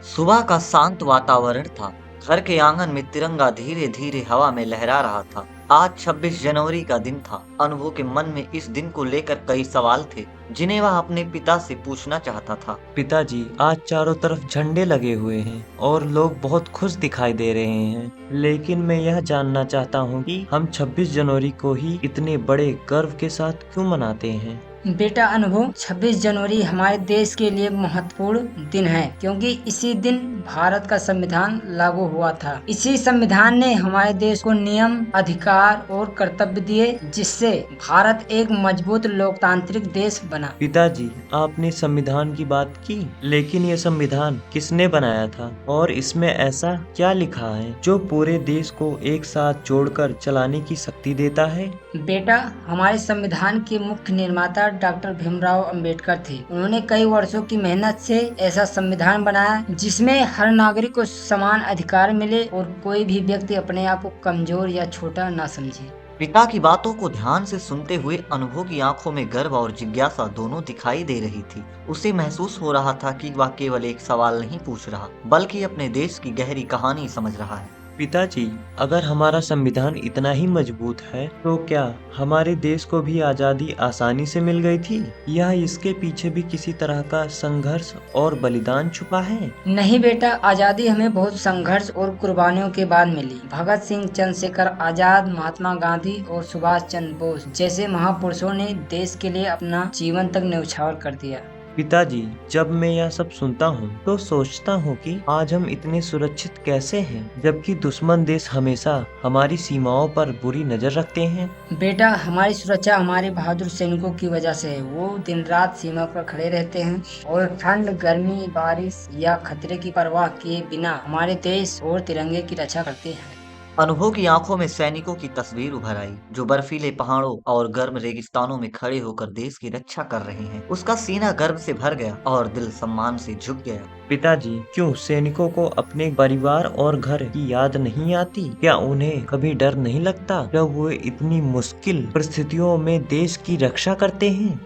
सुबह का शांत वातावरण था। घर के आंगन में तिरंगा धीरे धीरे हवा में लहरा रहा था। आज 26 जनवरी का दिन था। अनुभव के मन में इस दिन को लेकर कई सवाल थे, जिन्हें वह अपने पिता से पूछना चाहता था। पिताजी, आज चारों तरफ झंडे लगे हुए हैं और लोग बहुत खुश दिखाई दे रहे हैं। लेकिन मैं यह जानना चाहता हूँ कि हम 26 जनवरी को ही इतने बड़े गर्व के साथ क्यों मनाते हैं? बेटा अनुभव, 26 जनवरी हमारे देश के लिए महत्वपूर्ण दिन है, क्योंकि इसी दिन भारत का संविधान लागू हुआ था। इसी संविधान ने हमारे देश को नियम, अधिकार और कर्तव्य दिए, जिससे भारत एक मजबूत लोकतांत्रिक देश बना। पिताजी, आपने संविधान की बात की, लेकिन ये संविधान किसने बनाया था और इसमें ऐसा क्या लिखा है जो पूरे देश को एक साथ जोड़कर चलाने की शक्ति देता है? बेटा, हमारे संविधान के मुख्य निर्माता डॉक्टर भीमराव अंबेडकर थे। उन्होंने कई वर्षों की मेहनत से ऐसा संविधान बनाया जिसमें हर नागरिक को समान अधिकार मिले और कोई भी व्यक्ति अपने आप को कमजोर या छोटा ना समझे। पिता की बातों को ध्यान से सुनते हुए अनुभव की आंखों में गर्व और जिज्ञासा दोनों दिखाई दे रही थी। उसे महसूस हो रहा था कि वह केवल एक सवाल नहीं पूछ रहा, बल्कि अपने देश की गहरी कहानी समझ रहा है। पिताजी, अगर हमारा संविधान इतना ही मजबूत है तो क्या हमारे देश को भी आजादी आसानी से मिल गई थी या इसके पीछे भी किसी तरह का संघर्ष और बलिदान छुपा है? नहीं बेटा, आजादी हमें बहुत संघर्ष और कुर्बानियों के बाद मिली। भगत सिंह, चंद्रशेखर आजाद, महात्मा गांधी और सुभाष चंद्र बोस जैसे महापुरुषों ने देश के लिए अपना जीवन तक न्यौछावर कर दिया। पिताजी, जब मैं यह सब सुनता हूँ तो सोचता हूँ कि आज हम इतने सुरक्षित कैसे हैं, जबकि दुश्मन देश हमेशा हमारी सीमाओं पर बुरी नजर रखते हैं। बेटा, हमारी सुरक्षा हमारे बहादुर सैनिकों की वजह से है। वो दिन रात सीमा पर खड़े रहते हैं और ठंड, गर्मी, बारिश या खतरे की परवाह किए बिना हमारे देश और तिरंगे की रक्षा करते हैं। अनुभव की आंखों में सैनिकों की तस्वीर उभर आई, जो बर्फीले पहाड़ों और गर्म रेगिस्तानों में खड़े होकर देश की रक्षा कर रहे हैं। उसका सीना गर्व से भर गया और दिल सम्मान से झुक गया। पिताजी, क्यों सैनिकों को अपने परिवार और घर की याद नहीं आती? क्या उन्हें कभी डर नहीं लगता जब वो इतनी मुश्किल परिस्थितियों में देश की रक्षा करते हैं?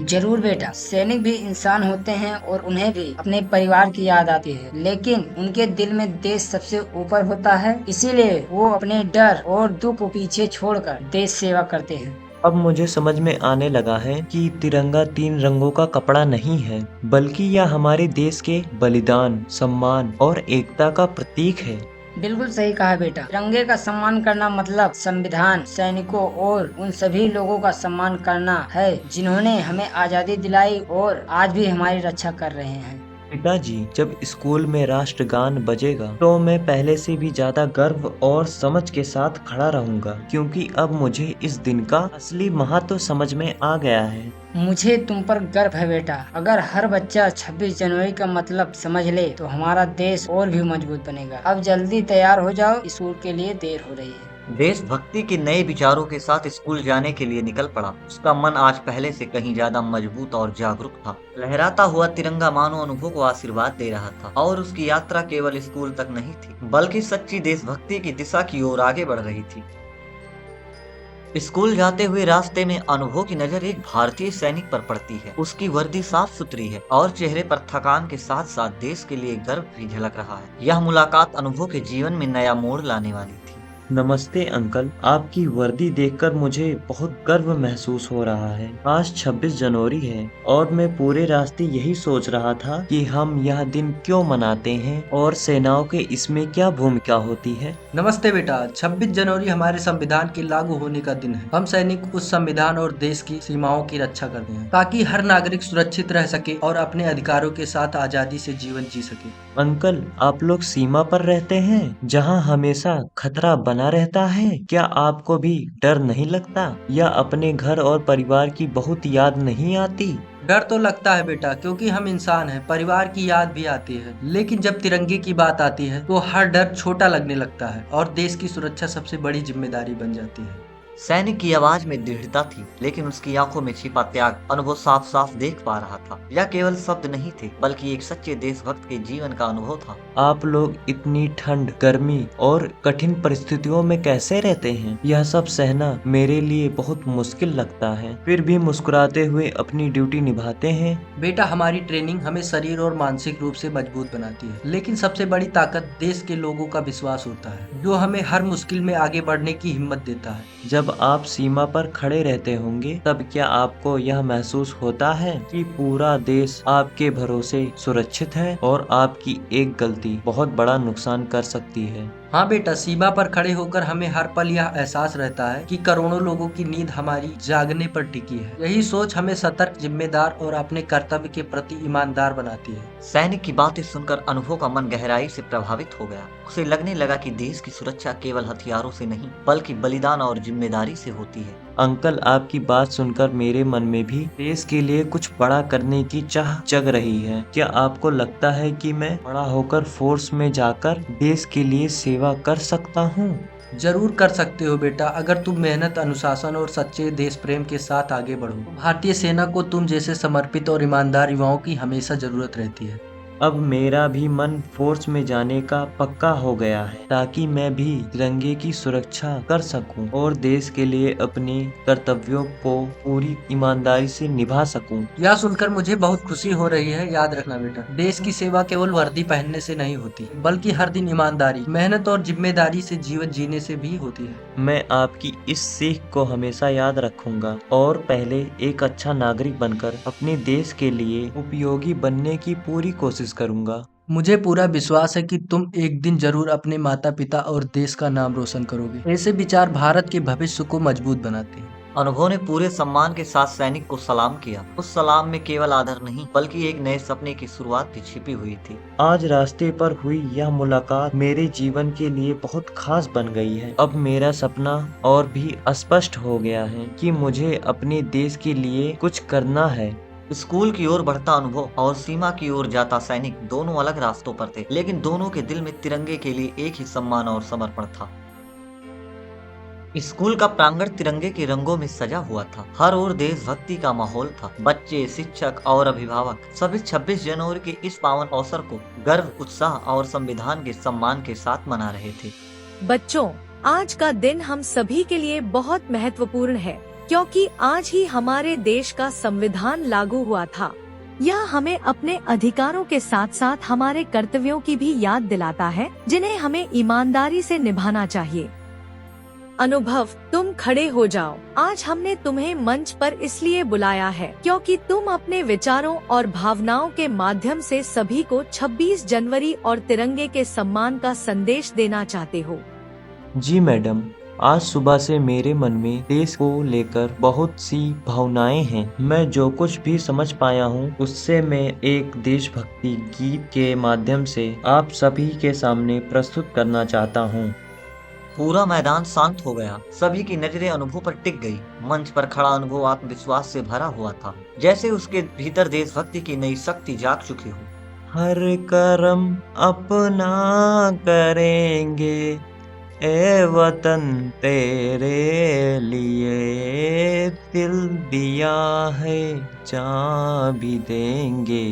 जरूर बेटा, सैनिक भी इंसान होते हैं और उन्हें भी अपने परिवार की याद आती है, लेकिन उनके दिल में देश सबसे ऊपर होता है। इसीलिए वो अपने डर और दुख को पीछे छोड़कर देश सेवा करते हैं। अब मुझे समझ में आने लगा है कि तिरंगा 3 रंगों का कपड़ा नहीं है, बल्कि यह हमारे देश के बलिदान, सम्मान और एकता का प्रतीक है। बिल्कुल सही कहा बेटा। तिरंगे का सम्मान करना मतलब संविधान, सैनिकों और उन सभी लोगों का सम्मान करना है जिन्होंने हमें आजादी दिलाई और आज भी हमारी रक्षा कर रहे हैं। पिताजी, जब स्कूल में राष्ट्रगान बजेगा तो मैं पहले से भी ज्यादा गर्व और समझ के साथ खड़ा रहूंगा, क्योंकि अब मुझे इस दिन का असली महत्व समझ में आ गया है। मुझे तुम पर गर्व है बेटा। अगर हर बच्चा 26 जनवरी का मतलब समझ ले तो हमारा देश और भी मजबूत बनेगा। अब जल्दी तैयार हो जाओ, स्कूल के लिए देर हो रही है। देशभक्ति के नए विचारों के साथ स्कूल जाने के लिए निकल पड़ा। उसका मन आज पहले से कहीं ज्यादा मजबूत और जागरूक था। लहराता हुआ तिरंगा मानो अनुभव को आशीर्वाद दे रहा था और उसकी यात्रा केवल स्कूल तक नहीं थी, बल्कि सच्ची देशभक्ति की दिशा की ओर आगे बढ़ रही थी। स्कूल जाते हुए रास्ते में अनुभव की नजर एक भारतीय सैनिक पर पड़ती है। उसकी वर्दी साफ सुथरी है और चेहरे पर थकान के साथ साथ देश के लिए गर्व भी झलक रहा है। यह मुलाकात अनुभव के जीवन में नया मोड़ लाने वाली थी। नमस्ते अंकल, आपकी वर्दी देखकर मुझे बहुत गर्व महसूस हो रहा है। आज 26 जनवरी है और मैं पूरे रास्ते यही सोच रहा था कि हम यह दिन क्यों मनाते हैं और सेनाओं के इसमें क्या भूमिका होती है। नमस्ते बेटा, 26 जनवरी हमारे संविधान के लागू होने का दिन है। हम सैनिक उस संविधान और देश की सीमाओं की रक्षा करते हैं ताकि हर नागरिक सुरक्षित रह सके और अपने अधिकारों के साथ आजादी से जीवन जी सके। अंकल, आप लोग सीमा पर रहते हैं जहां हमेशा खतरा बना रहता है। क्या आपको भी डर नहीं लगता या अपने घर और परिवार की बहुत याद नहीं आती? डर तो लगता है बेटा, क्योंकि हम इंसान हैं। परिवार की याद भी आती है, लेकिन जब तिरंगे की बात आती है तो हर डर छोटा लगने लगता है और देश की सुरक्षा सबसे बड़ी जिम्मेदारी बन जाती है। सैनिक की आवाज में दृढ़ता थी, लेकिन उसकी आंखों में छिपा त्याग अनुभव साफ साफ देख पा रहा था। यह केवल शब्द नहीं थे, बल्कि एक सच्चे देशभक्त के जीवन का अनुभव था। आप लोग इतनी ठंड, गर्मी और कठिन परिस्थितियों में कैसे रहते हैं? यह सब सहना मेरे लिए बहुत मुश्किल लगता है, फिर भी मुस्कुराते हुए अपनी ड्यूटी निभाते हैं। बेटा, हमारी ट्रेनिंग हमें शरीर और मानसिक रूप से मजबूत बनाती है, लेकिन सबसे बड़ी ताकत देश के लोगों का विश्वास होता है, जो हमें हर मुश्किल में आगे बढ़ने की हिम्मत देता है। जब आप सीमा पर खड़े रहते होंगे, तब क्या आपको यह महसूस होता है कि पूरा देश आपके भरोसे सुरक्षित है और आपकी एक गलती बहुत बड़ा नुकसान कर सकती है? हाँ बेटा, सीमा पर खड़े होकर हमें हर पल यह एहसास रहता है कि करोड़ों लोगों की नींद हमारी जागने पर टिकी है। यही सोच हमें सतर्क, जिम्मेदार और अपने कर्तव्य के प्रति ईमानदार बनाती है। सैनिक की बातें सुनकर अनुभव का मन गहराई से प्रभावित हो गया। उसे लगने लगा कि देश की सुरक्षा केवल हथियारों से नहीं, बल्कि बलिदान और जिम्मेदारी से होती है। अंकल, आपकी बात सुनकर मेरे मन में भी देश के लिए कुछ बड़ा करने की चाह जग रही है। क्या आपको लगता है कि मैं बड़ा होकर फोर्स में जाकर देश के लिए सेवा कर सकता हूँ? जरूर कर सकते हो बेटा, अगर तुम मेहनत, अनुशासन और सच्चे देश प्रेम के साथ आगे बढ़ो। भारतीय सेना को तुम जैसे समर्पित और ईमानदार युवाओं की हमेशा जरूरत रहती है। अब मेरा भी मन फोर्स में जाने का पक्का हो गया है, ताकि मैं भी तिरंगे की सुरक्षा कर सकूं और देश के लिए अपने कर्तव्यों को पूरी ईमानदारी से निभा सकूं। यह सुनकर मुझे बहुत खुशी हो रही है। याद रखना बेटा, देश की सेवा केवल वर्दी पहनने से नहीं होती, बल्कि हर दिन ईमानदारी, मेहनत और जिम्मेदारी से जीवन जीने से भी होती है। मैं आपकी इस सीख को हमेशा याद रखूंगा और पहले एक अच्छा नागरिक बनकर अपने देश के लिए उपयोगी बनने की पूरी कोशिश करूंगा। मुझे पूरा विश्वास है कि तुम एक दिन जरूर अपने माता पिता और देश का नाम रोशन करोगे। ऐसे विचार भारत के भविष्य को मजबूत बनाते हैं। अनुभव ने पूरे सम्मान के साथ सैनिक को सलाम किया। उस सलाम में केवल आदर नहीं, बल्कि एक नए सपने की शुरुआत भी छिपी हुई थी। आज रास्ते पर हुई यह मुलाकात मेरे जीवन के लिए बहुत खास बन गई है। अब मेरा सपना और भी स्पष्ट हो गया है कि मुझे अपने देश के लिए कुछ करना है। स्कूल की ओर बढ़ता अनुभव और सीमा की ओर जाता सैनिक दोनों अलग रास्तों पर थे, लेकिन दोनों के दिल में तिरंगे के लिए एक ही सम्मान और समर्पण था। स्कूल का प्रांगण तिरंगे के रंगों में सजा हुआ था। हर ओर देशभक्ति का माहौल था। बच्चे, शिक्षक और अभिभावक सभी 26 जनवरी के इस पावन अवसर को गर्व, उत्साह और संविधान के सम्मान के साथ मना रहे थे। बच्चों, आज का दिन हम सभी के लिए बहुत महत्वपूर्ण है, क्योंकि आज ही हमारे देश का संविधान लागू हुआ था। यह हमें अपने अधिकारों के साथ साथ हमारे कर्तव्यों की भी याद दिलाता है, जिन्हें हमें ईमानदारी से निभाना चाहिए। अनुभव, तुम खड़े हो जाओ। आज हमने तुम्हें मंच पर इसलिए बुलाया है क्योंकि तुम अपने विचारों और भावनाओं के माध्यम से सभी को 26 जनवरी और तिरंगे के सम्मान का संदेश देना चाहते हो। जी मैडम, आज सुबह से मेरे मन में देश को लेकर बहुत सी भावनाएं हैं। मैं जो कुछ भी समझ पाया हूँ, उससे मैं एक देशभक्ति गीत के माध्यम से आप सभी के सामने प्रस्तुत करना चाहता हूँ। पूरा मैदान शांत हो गया। सभी की नजरें अनुभव पर टिक गई। मंच पर खड़ा अनुभव आत्मविश्वास से भरा हुआ था, जैसे उसके भीतर देशभक्ति की नई शक्ति जाग चुकी हो। हर कर्म अपना करेंगे, ए वतन तेरे लिए, दिल दिया है जान भी देंगे,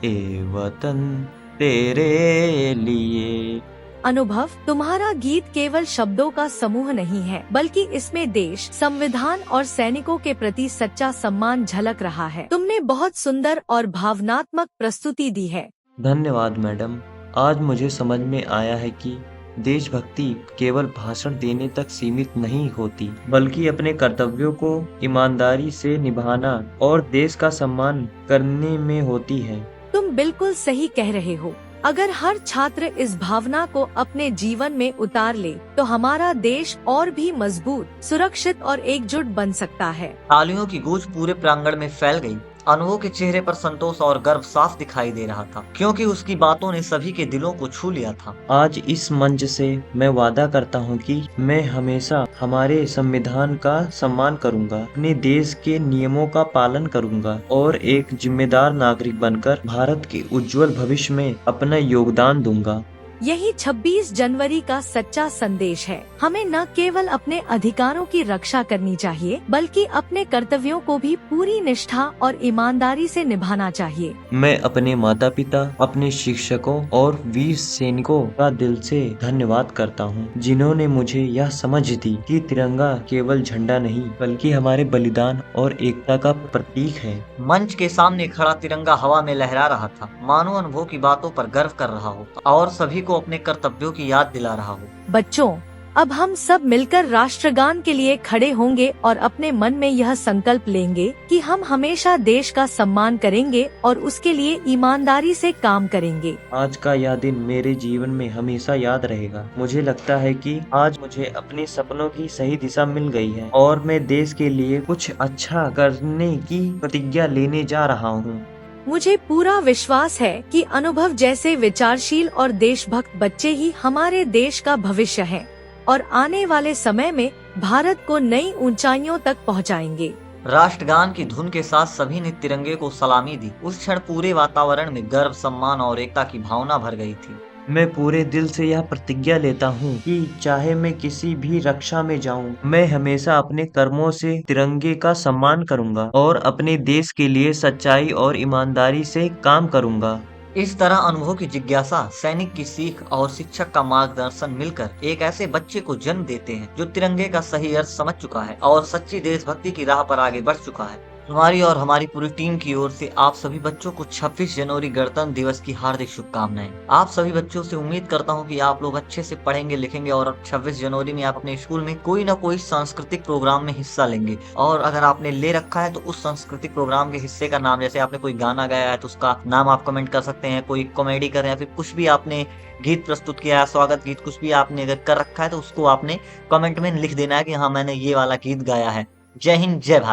ए वतन तेरे लिए। अनुभव, तुम्हारा गीत केवल शब्दों का समूह नहीं है, बल्कि इसमें देश, संविधान और सैनिकों के प्रति सच्चा सम्मान झलक रहा है। तुमने बहुत सुंदर और भावनात्मक प्रस्तुति दी है। धन्यवाद मैडम। आज मुझे समझ में आया है कि देशभक्ति केवल भाषण देने तक सीमित नहीं होती, बल्कि अपने कर्तव्यों को ईमानदारी से निभाना और देश का सम्मान करने में होती है। तुम बिल्कुल सही कह रहे हो। अगर हर छात्र इस भावना को अपने जीवन में उतार ले, तो हमारा देश और भी मजबूत, सुरक्षित और एकजुट बन सकता है। तालियों की गूंज पूरे प्रांगण में फैल गई। अनुभव के चेहरे पर संतोष और गर्व साफ दिखाई दे रहा था, क्योंकि उसकी बातों ने सभी के दिलों को छू लिया था। आज इस मंच से मैं वादा करता हूँ कि मैं हमेशा हमारे संविधान का सम्मान करूँगा, अपने देश के नियमों का पालन करूँगा और एक जिम्मेदार नागरिक बनकर भारत के उज्जवल भविष्य में अपना योगदान दूंगा। यही 26 जनवरी का सच्चा संदेश है। हमें न केवल अपने अधिकारों की रक्षा करनी चाहिए बल्कि अपने कर्तव्यों को भी पूरी निष्ठा और ईमानदारी से निभाना चाहिए। मैं अपने माता पिता, अपने शिक्षकों और वीर सैनिकों का दिल से धन्यवाद करता हूँ, जिन्होंने मुझे यह समझ दी कि तिरंगा केवल झंडा नहीं बल्कि हमारे बलिदान और एकता का प्रतीक है। मंच के सामने खड़ा तिरंगा हवा में लहरा रहा था, मानो अनुभव की बातों पर गर्व कर रहा हो और सभी को अपने कर्तव्यों की याद दिला रहा हो। बच्चों, अब हम सब मिलकर राष्ट्रगान के लिए खड़े होंगे और अपने मन में यह संकल्प लेंगे कि हम हमेशा देश का सम्मान करेंगे और उसके लिए ईमानदारी से काम करेंगे। आज का यह दिन मेरे जीवन में हमेशा याद रहेगा। मुझे लगता है कि आज मुझे अपने सपनों की सही दिशा मिल गई है और मैं देश के लिए कुछ अच्छा करने की प्रतिज्ञा लेने जा रहा हूँ। मुझे पूरा विश्वास है कि अनुभव जैसे विचारशील और देशभक्त बच्चे ही हमारे देश का भविष्य हैं और आने वाले समय में भारत को नई ऊंचाइयों तक पहुंचाएंगे। राष्ट्रगान की धुन के साथ सभी ने तिरंगे को सलामी दी। उस क्षण पूरे वातावरण में गर्व, सम्मान और एकता की भावना भर गई थी। मैं पूरे दिल से यह प्रतिज्ञा लेता हूँ कि चाहे मैं किसी भी रक्षा में जाऊँ, मैं हमेशा अपने कर्मों से तिरंगे का सम्मान करूँगा और अपने देश के लिए सच्चाई और ईमानदारी से काम करूँगा। इस तरह अनुभव की जिज्ञासा, सैनिक की सीख और शिक्षक का मार्गदर्शन मिलकर एक ऐसे बच्चे को जन्म देते हैं जो तिरंगे का सही अर्थ समझ चुका है और सच्ची देशभक्ति की राह पर आगे बढ़ चुका है। हमारी और हमारी पूरी टीम की ओर से आप सभी बच्चों को 26 जनवरी गणतंत्र दिवस की हार्दिक शुभकामनाएं। आप सभी बच्चों से उम्मीद करता हूं कि आप लोग अच्छे से पढ़ेंगे लिखेंगे और 26 जनवरी में आप अपने स्कूल में कोई ना कोई सांस्कृतिक प्रोग्राम में हिस्सा लेंगे। और अगर आपने ले रखा है तो उस सांस्कृतिक प्रोग्राम के हिस्से का नाम, जैसे आपने कोई गाना गाया है तो उसका नाम आप कमेंट कर सकते हैं, कोई कॉमेडी कर रहे हैं, फिर कुछ भी आपने गीत प्रस्तुत किया है, स्वागत गीत, कुछ भी आपने अगर कर रखा है तो उसको आपने कमेंट में लिख देना है कि हाँ मैंने ये वाला गीत गाया है। जय हिंद, जय भारत।